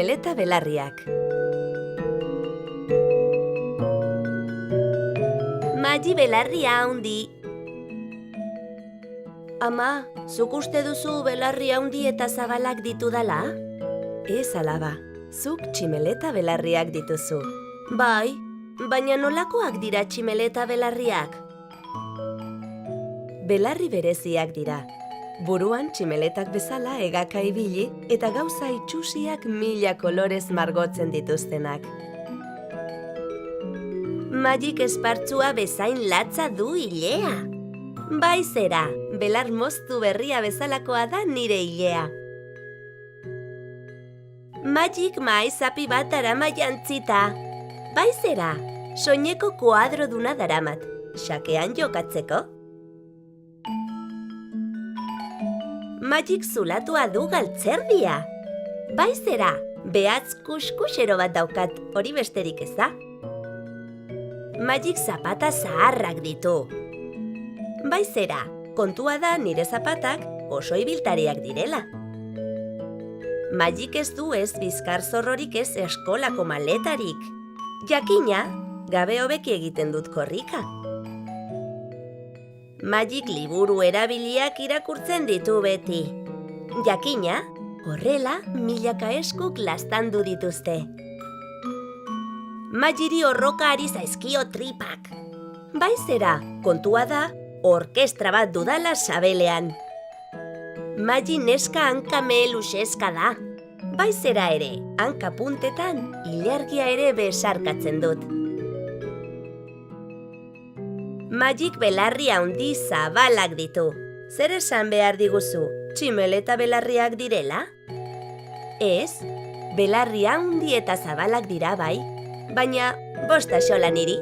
tximeleta belarriak. Magi belarria handi. Ama, zuk uste duzu belarri handi eta zabalak ditudala? Ez alaba, zuk tximeleta belarriak dituzu. Bai, baina nolakoak dira tximeleta belarriak? Belarri bereziak dira. Buruan tximeletak bezala hegaka ibili eta gauza itxusiak mila kolorez margotzen dituztenak. Magik espartzua bezain latza du ilea. Bai zera, belar moztu berria bezalakoa da nire ilea. Magik maizapi bat darama jantzita. Bai zera, soineko koadro duna daramat, xakean jokatzeko. Magik zulatua du galtzerdia. Bai zera, behatz kuskusero bat daukat, hori besterik eza. Magik zapata zaharrak ditu. Bai zera, kontua da nire zapatak oso ibiltariak direla. Magik ez du ez bizkar zorrorik ez eskolako maletarik. Jakina, gabe hobeki egiten dut korrika. Magik liburu erabiliak irakurtzen ditu beti. Jakina, horrela milaka eskuk laztandu dituzte. Magiri horroka ari zaizkio tripak. Bai zera, kontua da, orkestra bat dudala sabelean. Magi neska hanka meheluseska da. Bai zera ere, hanka puntetan ilargia ere besarkatzen dut. Magik belarri handi zabalak ditu. Zer esan behar diguzu, tximeleta belarriak direla? Ez, belarri handi eta zabalak dira bai, baina bost axola niri.